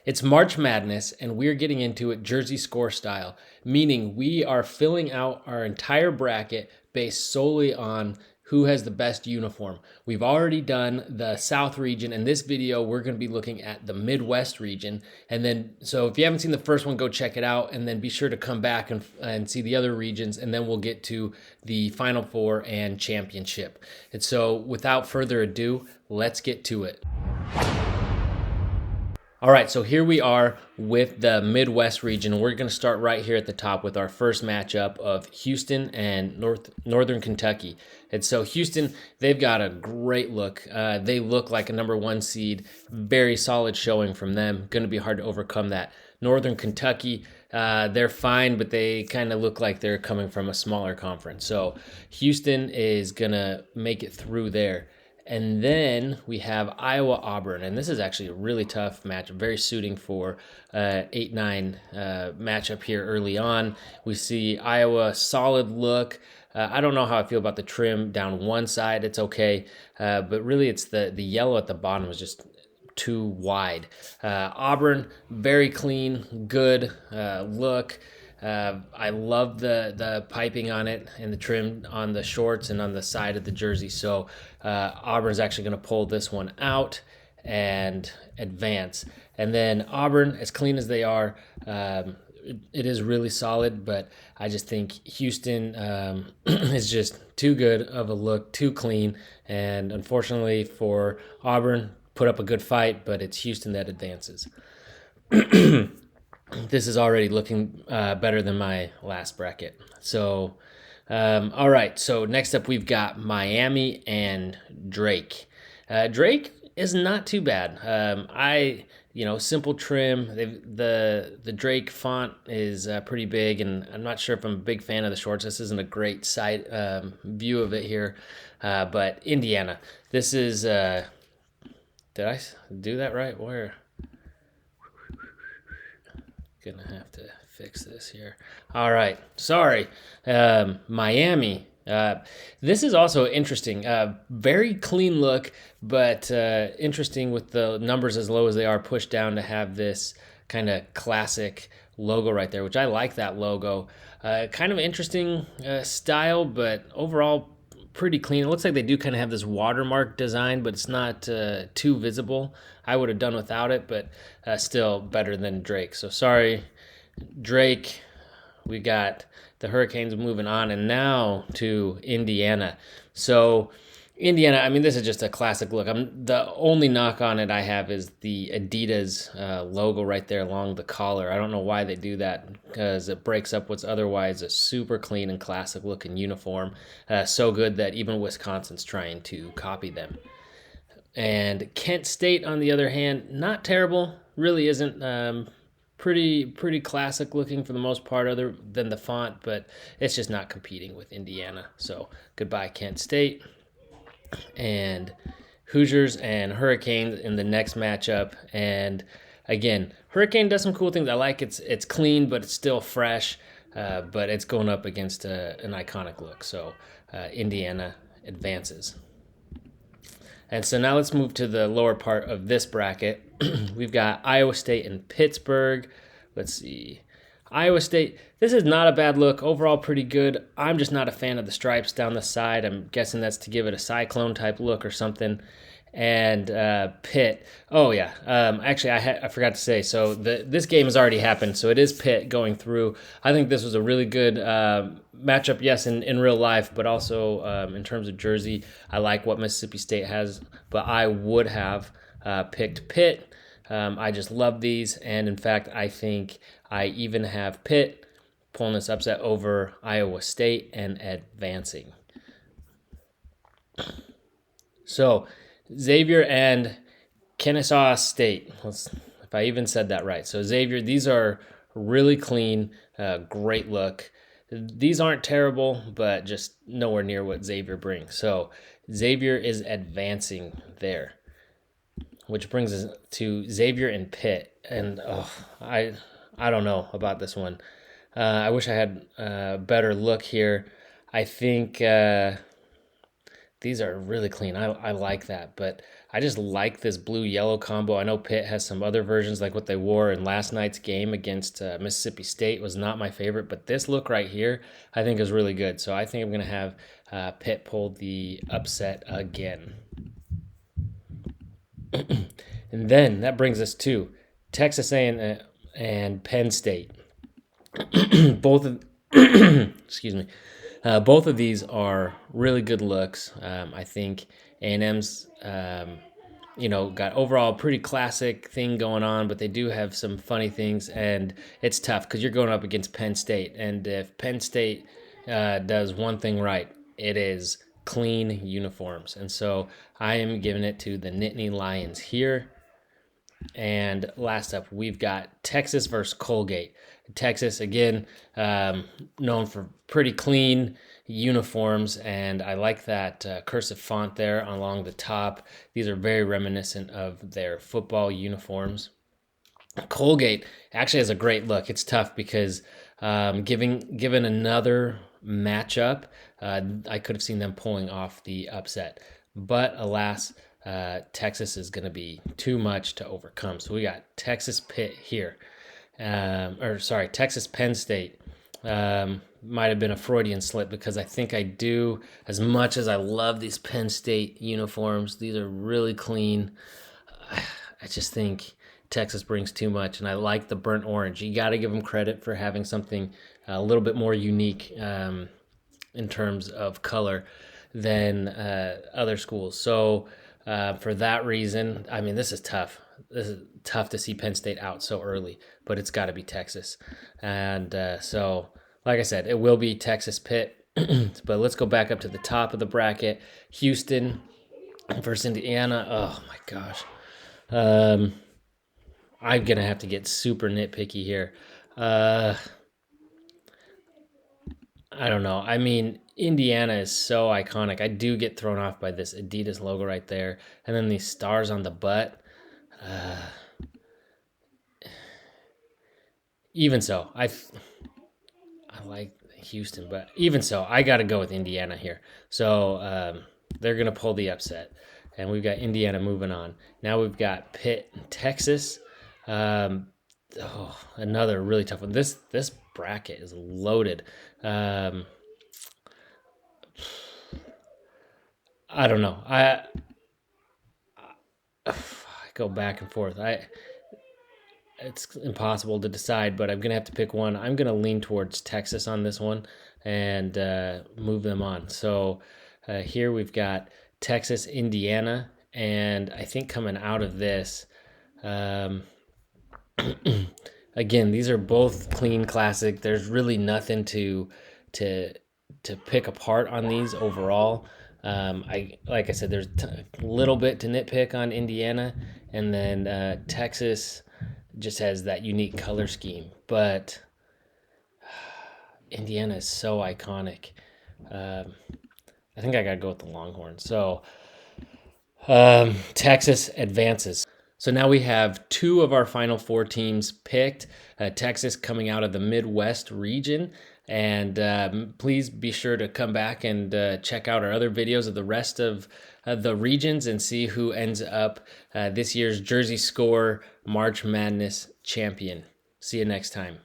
It's March Madness, and we're getting into it jersey score style, meaning we are filling out our entire bracket based solely on who has the best uniform. We've already done the South region. In this video, we're going to be looking at the Midwest region. And then, so if you haven't seen the first one, go check it out. And then be sure to come back and see the other regions. And then we'll get to the Final Four and championship. And so without further ado, let's get to it. All right, so here we are with the Midwest region. We're going to start right here at the top with our first matchup of Houston and Northern Kentucky. And so Houston, they've got a great look. They look like a #1 seed. Very solid showing from them. Going to be hard to overcome that. Northern Kentucky, they're fine, but they kind of look like they're coming from a smaller conference. So Houston is going to make it through there. And then we have Iowa-Auburn, and this is actually a really tough match, very suiting for 8-9 matchup here early on. We see Iowa, solid look. I don't know how I feel about the trim down one side. It's okay, but really it's the yellow at the bottom is just too wide. Auburn, very clean, good look. I love the piping on it and the trim on the shorts and on the side of the jersey. So Auburn's actually going to pull this one out and advance. And then Auburn, as clean as they are, it is really solid, but I just think Houston is just too good of a look, too clean. And unfortunately for Auburn, put up a good fight, but it's Houston that advances. This is already looking better than my last bracket. So, all right. So next up, we've got Miami and Drake. Drake is not too bad. Simple trim. The Drake font is pretty big, and I'm not sure if I'm a big fan of the shorts. This isn't a great side view of it here, but Indiana. This is. Did I do that right? Where? Gonna have to fix this here. All right, sorry. Miami. This is also interesting. Very clean look, but interesting with the numbers as low as they are pushed down to have this kind of classic logo right there, which I like that logo. Kind of interesting style, but overall pretty clean. It looks like they do kind of have this watermark design, but it's not too visible. I would have done without it, but still better than Drake. So sorry, Drake. We got the Hurricanes moving on, and now to Indiana. So Indiana, I mean, this is just a classic look. The only knock on it I have is the Adidas logo right there along the collar. I don't know why they do that, because it breaks up what's otherwise a super clean and classic looking uniform. So good that even Wisconsin's trying to copy them. And Kent State, on the other hand, not terrible. Really isn't. Pretty classic looking for the most part, other than the font, but it's just not competing with Indiana. So goodbye, Kent State. And Hoosiers and Hurricanes in the next matchup. And again, Hurricane does some cool things. I like it's clean, but it's still fresh. But it's going up against an iconic look. So Indiana advances. And so now let's move to the lower part of this bracket. We've got Iowa State and Pittsburgh. Let's see. Iowa State, this is not a bad look. Overall, pretty good. I'm just not a fan of the stripes down the side. I'm guessing that's to give it a cyclone-type look or something. And Pitt. Oh, yeah. Actually, I forgot to say, so this game has already happened, so it is Pitt going through. I think this was a really good matchup, yes, in real life, but also in terms of jersey. I like what Mississippi State has, but I would have picked Pitt. I just love these, and in fact, I think I even have Pitt pulling this upset over Iowa State and advancing. So, Xavier and Kennesaw State. If I even said that right. So, Xavier, these are really clean, great look. These aren't terrible, but just nowhere near what Xavier brings. So, Xavier is advancing there, which brings us to Xavier and Pitt. And I don't know about this one. I wish I had a better look here. I think these are really clean. I like that, but I just like this blue-yellow combo. I know Pitt has some other versions like what they wore in last night's game against Mississippi State was not my favorite, but this look right here I think is really good. So I think I'm going to have Pitt pull the upset again. And then that brings us to Texas A&M and Penn State. Both of excuse me. Both of these are really good looks. I think A&M's, got overall a pretty classic thing going on, but they do have some funny things, and it's tough because you're going up against Penn State, and if Penn State does one thing right, it is clean uniforms, and so I am giving it to the Nittany Lions here. And last up, we've got Texas versus Colgate. Texas, again, known for pretty clean uniforms, and I like that cursive font there along the top. These are very reminiscent of their football uniforms. Colgate actually has a great look. It's tough because given another matchup, I could have seen them pulling off the upset. But alas, Texas is going to be too much to overcome. So we got Texas Pitt here. Texas Penn State. Might have been a Freudian slip because I think I do, as much as I love these Penn State uniforms, these are really clean. I just think Texas brings too much, and I like the burnt orange. You got to give them credit for having something a little bit more unique in terms of color than other schools. So for that reason, I mean, this is tough. This is tough to see Penn State out so early, but it's got to be Texas. And so, like I said, it will be Texas Pitt. But let's go back up to the top of the bracket. Houston versus Indiana. Oh, my gosh. I'm going to have to get super nitpicky here. I don't know. I mean, Indiana is so iconic. I do get thrown off by this Adidas logo right there. And then these stars on the butt. Even so, I like Houston, but even so, I got to go with Indiana here. So they're going to pull the upset. And we've got Indiana moving on. Now we've got Pitt and Texas. Another really tough one. This bracket is loaded. I don't know. I go back and forth. It's impossible to decide, but I'm gonna have to pick one. I'm gonna lean towards Texas on this one and move them on. So here we've got Texas, Indiana, and I think coming out of this, again, these are both clean, classic. There's really nothing to pick apart on these overall. Like I said, there's a little bit to nitpick on Indiana, and then Texas just has that unique color scheme. But Indiana is so iconic. I think I gotta go with the Longhorns. So Texas advances. So now we have two of our final four teams picked. Texas coming out of the Midwest region. And please be sure to come back and check out our other videos of the rest of the regions and see who ends up this year's Jersey Score March Madness champion. See you next time.